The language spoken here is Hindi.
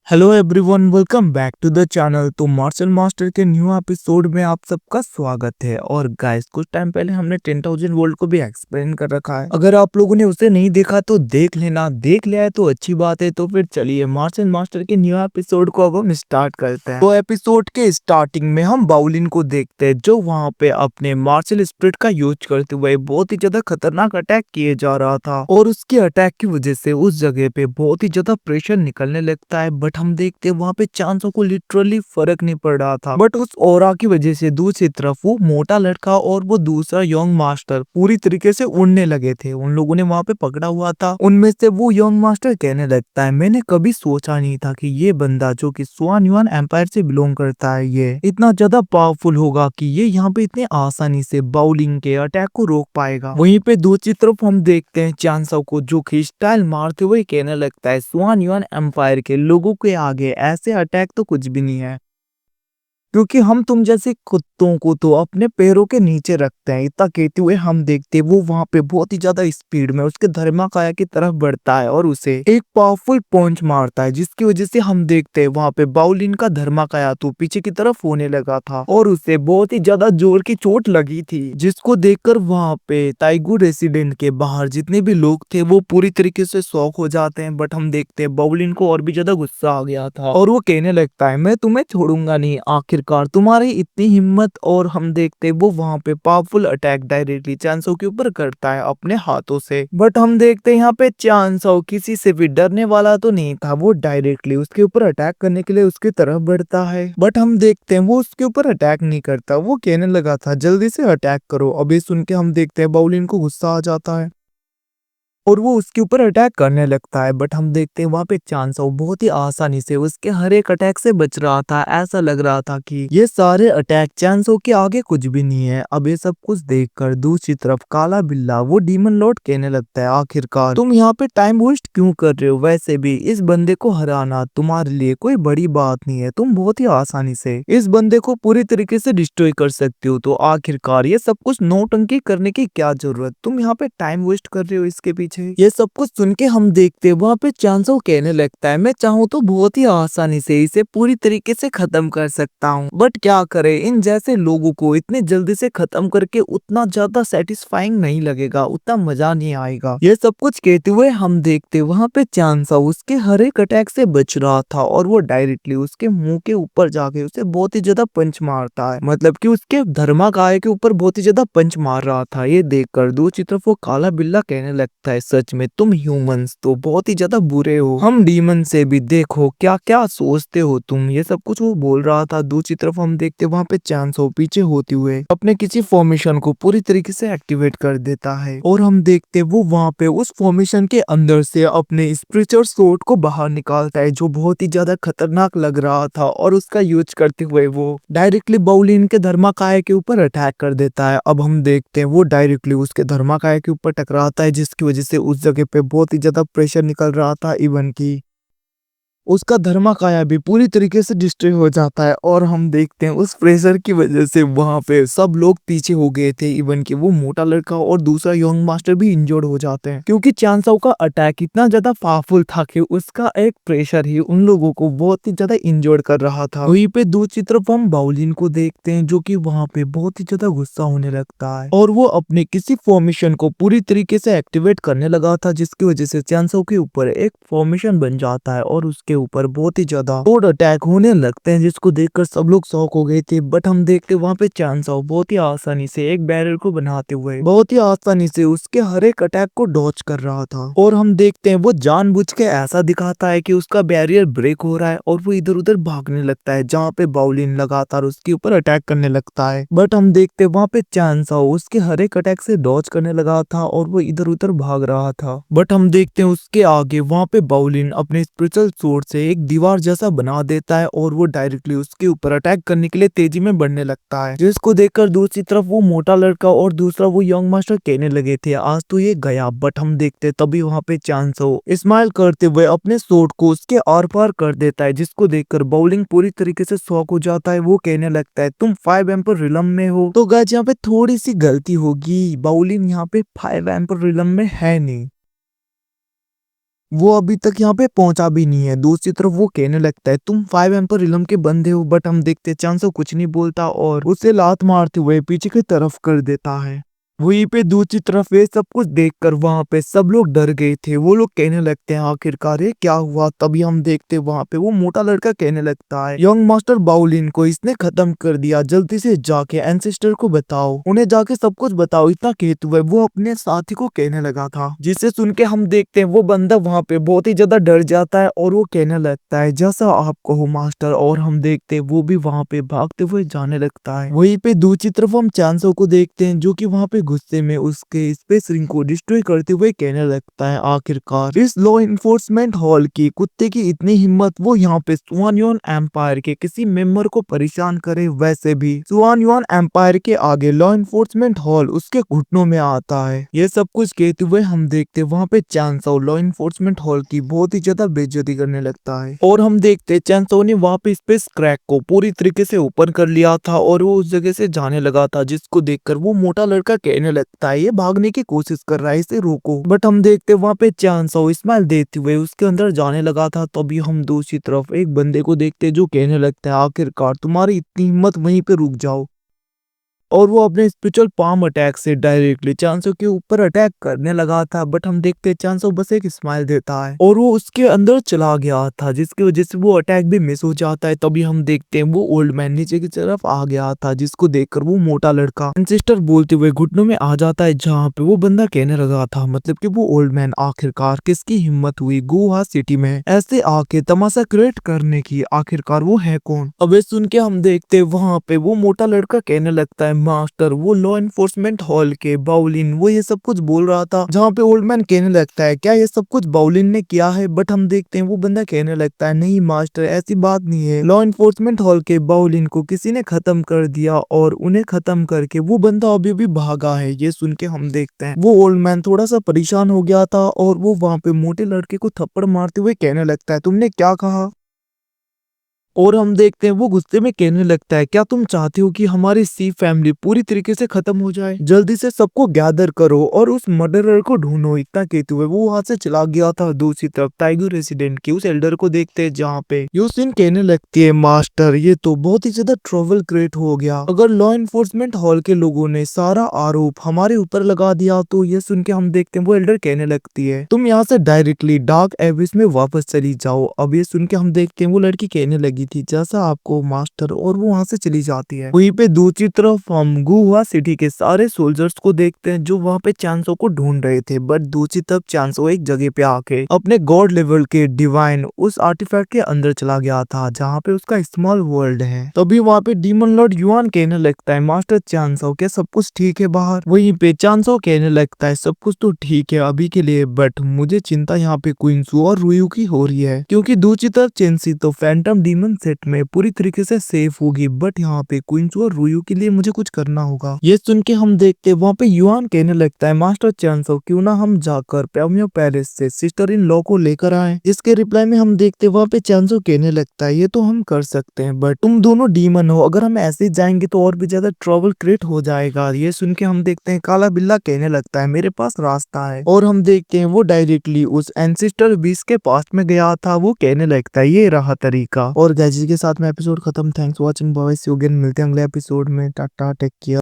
Hello everyone, welcome back to the channel. तो मार्शल मास्टर के न्यू एपिसोड में आप सबका स्वागत है। और गाइस, कुछ टाइम पहले हमने 10,000 वोल्ट को भी एक्सप्लेन कर रखा है। अगर आप लोगों ने उसे नहीं देखा तो देख लेना, देख लिया है तो अच्छी बात है। तो फिर चलिए मार्शल मास्टर के न्यू एपिसोड को अब हम स्टार्ट करते हैं। तो एपिसोड के स्टार्टिंग में हम बाउलिन को देखते हैं, जो वहाँ पे अपने मार्शल स्पिरिट का यूज करते हुए बहुत ही ज्यादा खतरनाक अटैक किए जा रहा था। और उसके अटैक की वजह से उस जगह पे बहुत ही ज्यादा प्रेशर निकलने लगता है। बट हम देखते हैं वहां पे चांसों को लिटरली फर्क नहीं पड़ रहा था। बट उस ऑरा की वजह से दूसरी तरफ वो मोटा लड़का और वो दूसरा यंग मास्टर पूरी तरीके से उड़ने लगे थे। उन लोगों ने वहां पे पकड़ा हुआ था। उनमें से वो यंग मास्टर कहने लगता है, मैंने कभी सोचा नहीं था कि ये बंदा जो कि स्वान युआन एम्पायर से बिलोंग करता है, ये इतना ज्यादा पावरफुल होगा कि ये यहाँ पे इतने आसानी से बाउलिंग के अटैक को रोक पाएगा। वहीं पे दूसरी तरफ हम देखते हैं चांसो को, जो कि स्टाइल मारते हुए कहने लगता है, स्वान युआन एम्पायर के लोगों के आगे ऐसे अटैक तो कुछ भी नहीं है, क्योंकि हम तुम जैसे कुत्तों को तो अपने पैरों के नीचे रखते हैं। इतना कहते हुए हम देखते वो वहां पे बहुत ही ज्यादा स्पीड में उसके धर्माकाया की तरफ बढ़ता है और उसे एक पावरफुल पंच मारता है, जिसकी वजह से हम देखते हैं वहां पे बाउलिन का धर्माकाया तो पीछे की तरफ होने लगा था और उसे बहुत ही ज्यादा जोर की चोट लगी थी, जिसको देखकर वहां पे ताइगू रेसिडेंट के बाहर जितने भी लोग थे वो पूरी तरीके से शॉक हो जाते हैं। बट हम देखते हैं बाउलिन को और भी ज्यादा गुस्सा आ गया था और वो कहने लगता है, मैं तुम्हें छोड़ूंगा नहीं, आखिरकार तुम्हारी इतनी हिम्मत। और हम देखते वो वहां पे पावरफुल अटैक डायरेक्टली चांसो के ऊपर करता है अपने हाथों से। बट हम देखते यहाँ पे चांसो किसी से भी डरने वाला तो नहीं था, वो डायरेक्टली उसके ऊपर अटैक करने के लिए उसकी तरफ बढ़ता है। बट हम देखते हैं वो उसके ऊपर अटैक नहीं करता, वो कहने लगा था जल्दी से अटैक करो। अभी सुन के हम देखते हैं बाउलिन को गुस्सा आ जाता है और वो उसके ऊपर अटैक करने लगता है। बट हम देखते हैं वहां पे चांसो बहुत ही आसानी से उसके हर एक अटैक से बच रहा था। ऐसा लग रहा था कि ये सारे अटैक चांसो के आगे कुछ भी नहीं है। अब ये सब कुछ देखकर दूसरी तरफ काला बिल्ला वो डीमन लॉर्ड कहने लगता है, आखिरकार तुम यहाँ पे टाइम वेस्ट क्यों कर रहे हो? वैसे भी इस बंदे को हराना तुम्हारे लिए कोई बड़ी बात नहीं है, तुम बहुत ही आसानी से इस बंदे को पूरी तरीके से डिस्ट्रॉय कर सकते हो। तो आखिरकार ये सब कुछ नौटंकी करने की क्या जरूरत, तुम यहाँ पे टाइम वेस्ट कर रहे हो इसके पीछे। ये सब कुछ सुन के हम देखते वहां पे चांसो कहने लगता है, मैं चाहूँ तो बहुत ही आसानी से इसे पूरी तरीके से खत्म कर सकता हूँ, बट क्या करे, इन जैसे लोगों को इतने जल्दी से खत्म करके उतना ज्यादा सेटिस्फाइंग नहीं लगेगा, उतना मजा नहीं आएगा। ये सब कुछ कहते हुए हम देखते वहां पे चांसो उसके हर एक अटैक से बच रहा था और वो डायरेक्टली उसके मुंह के ऊपर जाके उसे बहुत ही ज्यादा पंच मारता है, मतलब कि उसके धर्माकाय के ऊपर बहुत ही ज्यादा पंच मार रहा था। ये देखकर दूसरी तरफ वो काला बिल्ला कहने लगता है, सच में तुम ह्यूमंस तो बहुत ही ज्यादा बुरे हो, हम डीमन से भी देखो क्या क्या सोचते हो तुम। ये सब कुछ वो बोल रहा था। दूसरी तरफ हम देखते वहां पे चांसो पीछे होते हुए अपने किसी फॉर्मेशन को पूरी तरीके से एक्टिवेट कर देता है और हम देखते वो वहां पे उस फॉर्मेशन के अंदर से अपने स्पिरिचुअल स्वॉर्ड को बाहर निकालता है, जो बहुत ही ज्यादा खतरनाक लग रहा था। और उसका यूज करते हुए वो डायरेक्टली बाउलिन के धर्माकाय के ऊपर अटैक कर देता है। अब हम देखते हैं वो डायरेक्टली उसके धर्माकाय के ऊपर टकराता है, जिसकी वजह से उस जगह पे बहुत ही ज्यादा प्रेशर निकल रहा था। इवन की उसका धर्माकाया भी पूरी तरीके से डिस्ट्रॉय हो जाता है और हम देखते हैं उस प्रेशर की वजह से वहां पे सब लोग पीछे हो गए थे। इवन कि वो मोटा लड़का और दूसरा यंग मास्टर भी इंजर्ड हो जाते हैं, क्योंकि चांसो का अटैक इतना ज्यादा पावरफुल था कि उसका एक प्रेशर ही उन लोगों को बहुत ही ज्यादा इंजर्ड कर रहा था। वहीं पे दूसरी तरफ हम बाउलिन को देखते हैं, जो कि वहां पे बहुत ही ज्यादा गुस्सा होने लगता है और वो अपने किसी फॉर्मेशन को पूरी तरीके से एक्टिवेट करने लगा था, जिसकी वजह से चांसो के ऊपर एक फॉर्मेशन बन जाता है और उसके ऊपर बहुत ही ज्यादा रोड अटैक होने लगते हैं, जिसको देखकर सब लोग शॉक हो गए थे। बट हम देखते वहां पे चांसो बहुत ही आसानी से एक बैरियर को बनाते हुए बहुत ही आसानी से उसके हर एक अटैक को डॉच कर रहा था। और हम देखते हैं वो जानबूझ के ऐसा दिखाता है कि उसका बैरियर ब्रेक हो रहा है और वो इधर उधर भागने लगता है, जहाँ पे बाउलिन लगातार उसके ऊपर अटैक करने लगता है। बट हम देखते वहां पे चांसो उसके हर एक अटैक से डॉच करने लगा था और वो इधर उधर भाग रहा था। बट हम देखते हैं उसके आगे वहां पे बाउलिन अपने स्पिरिचुअल स्वॉर्ड से एक दीवार जैसा बना देता है और वो डायरेक्टली उसके ऊपर अटैक करने के लिए तेजी में बढ़ने लगता है, जिसको देखकर दूसरी तरफ वो मोटा लड़का और दूसरा वो यंग मास्टर कहने लगे थे, आज तो ये गया। बट हम देखते तभी वहां पे चांसो स्माइल करते हुए अपने स्वॉर्ड को उसके आर पार कर देता है, जिसको देखकर बाउलिंग पूरी तरीके से शॉक हो जाता है। वो कहने लगता है, तुम 5 एम्पर रिलम में हो। तो गाइस यहाँ पे थोड़ी सी गलती होगी, बाउलिन यहाँ पे 5 एम्पर रिलम में है नहीं। वो अभी तक यहाँ पे पहुंचा भी नहीं है। दूसरी तरफ वो कहने लगता है तुम 5 एम्पर रिलम के बंदे हो, बट हम देखते चांसो कुछ नहीं बोलता और उसे लात मारते हुए पीछे की तरफ कर देता है। वहीं पे दूसरी तरफ ये सब कुछ देखकर वहां पे सब लोग डर गए थे। वो लोग कहने लगते हैं आखिरकार ये क्या हुआ। तभी हम देखते वहां पे वो मोटा लड़का कहने लगता है यंग मास्टर बाउलिन को इसने खत्म कर दिया, जल्दी से जाके एंसेस्टर को बताओ, उन्हें जाके सब कुछ बताओ। इतना कहते हुए वो अपने साथी को कहने लगा था, जिसे सुन के हम देखते हैं वो बंदा वहां पे बहुत ही ज्यादा डर जाता है और वो कहने लगता है जैसा आप कहो मास्टर। और हम देखते हैं वो भी वहां पे भागते हुए जाने लगता है। वहीं पे दूसरी तरफ हम चांसो को देखते हैं जो कि वहां पे गुस्से में उसके स्पेस रिंग को डिस्ट्रॉय करते हुए कहने लगता है आखिरकार इस लॉ इन्फोर्समेंट हॉल की कुत्ते की इतनी हिम्मत, वो यहाँ पे सुआनयोन एम्पायर के किसी मेंबर को परेशान करे। वैसे भी सुआनयोन एम्पायर के आगे लॉ इन्फोर्समेंट हॉल उसके घुटनों में आता है। ये सब कुछ कहते हुए हम देखते वहाँ पे चांसो लॉ इन्फोर्समेंट हॉल की बहुत ही ज्यादा बेइज्जती करने लगता है। और हम देखते चांसो ने वहाँ पे स्पेस क्रैक को पूरी तरीके से ओपन कर लिया था और वो उस जगह से जाने लगा था, जिसको देखकर वो मोटा लड़का कहने लगता है ये भागने की कोशिश कर रहा है, इसे रोको। बट हम देखते वहाँ पे चांसो स्माइल देते हुए उसके अंदर जाने लगा था। तभी हम दूसरी तरफ एक बंदे को देखते जो कहने लगता है आखिरकार तुम्हारी इतनी हिम्मत, वहीं पे रुक जाओ। और वो अपने स्पिरिचुअल पाम अटैक से डायरेक्टली चांसो के ऊपर अटैक करने लगा था। बट हम देखते चांसो बस एक स्माइल देता है और वो उसके अंदर चला गया था, जिसकी वजह से वो अटैक भी मिस हो जाता है। तभी हम देखते हैं वो ओल्ड मैन नीचे की तरफ आ गया था, जिसको देखकर वो मोटा लड़का एंसेस्टर बोलते हुए घुटनों में आ जाता है, जहाँ पे वो बंदा कहने लगा था मतलब कि वो ओल्ड मैन आखिरकार किसकी हिम्मत हुई गुहा सिटी में ऐसे आके तमाशा क्रिएट करने की, आखिरकार वो है कौन। अब ये सुन के हम देखते वहां पे वो मोटा लड़का कहने लगता है मास्टर वो लॉ एनफोर्समेंट हॉल के बाउलिन वो ये सब कुछ बोल रहा था, जहाँ पे ओल्ड मैन कहने लगता है क्या ये सब कुछ बाउलिन ने किया है। बट हम देखते हैं वो बंदा कहने लगता है नहीं मास्टर ऐसी बात नहीं है, लॉ एनफोर्समेंट हॉल के बाउलिन को किसी ने खत्म कर दिया और उन्हें खत्म करके वो बंदा अभी भी भागा है। ये सुन के हम देखते हैं वो ओल्ड मैन थोड़ा सा परेशान हो गया था और वो वहां पे मोटे लड़के को थप्पड़ मारते हुए कहने लगता है तुमने क्या कहा। और हम देखते हैं वो गुस्से में कहने लगता है क्या तुम चाहते हो कि हमारी सी फैमिली पूरी तरीके से खत्म हो जाए, जल्दी से सबको गैदर करो और उस मर्डरर को ढूंढो। इतना कहते हुए वो वहां से चला गया था। दूसरी तरफ टाइगर रेसिडेंट की उस एल्डर को देखते हैं, जहाँ पे यूसिन कहने लगती है मास्टर ये तो बहुत ही ज्यादा ट्रबल क्रिएट हो गया, अगर लॉ इन्फोर्समेंट हॉल के लोगों ने सारा आरोप हमारे ऊपर लगा दिया तो। ये सुन के हम देखते हैं वो एल्डर कहने लगती है तुम यहाँ से डायरेक्टली डार्क एबिस में वापस चली जाओ। अब ये सुन के हम देखते हैं वो लड़की कहने लगी थी जैसा आपको मास्टर, और वो वहां से चली जाती है। वहीं पे दूसरी तरफ हम गुहा सिटी के सारे सोल्जर्स को देखते हैं जो वहां पे चांसो को ढूंढ रहे थे। बट दूसरी तरफ चांसो एक जगह पे आके अपने गॉड लेवल के डिवाइन उस आर्टिफैक्ट के अंदर चला गया था, जहाँ पे उसका स्मॉल वर्ल्ड है। तभी वहाँ पे डीमन लॉर्ड युआन कहने लगता है मास्टर चांसो क्या सब कुछ ठीक है बाहर। वहीं पे चांसो कहने लगता है सब कुछ तो ठीक है अभी के लिए, बट मुझे चिंता यहाँ पे क्वींसू और रुयू की हो रही है, क्योंकि दूसरी तरफ चेंसी तो फैंटम डीमन सेट में पूरी तरीके से सेफ होगी, बट यहाँ पे क्वींसू और रुयू के लिए मुझे कुछ करना होगा। ये सुन के हम देखते वहाँ पे युआन कहने लगता है मास्टर चांसो क्यों ना हम जाकर प्यामियो पैलेस से सिस्टर इन लॉ को लेकर आए। इसके रिप्लाई में हम देखते वहाँ पे चांसो कहने लगता है ये तो हम कर सकते हैं, बट तुम दोनों डीमन हो, अगर हम ऐसे जाएंगे तो और भी ज्यादा ट्रबल क्रिएट हो जाएगा। ये सुन के हम देखते हैं काला बिल्ला कहने लगता है मेरे पास रास्ता है, और हम देखते हैं वो डायरेक्टली उस एंसेस्टर बीस के पास में गया था। वो कहने लगता है ये रहा तरीका। और गाइस के साथ में एपिसोड खत्म। Thanks for watching boys, see you again, मिलते हैं अगले एपिसोड में। Tata, take care.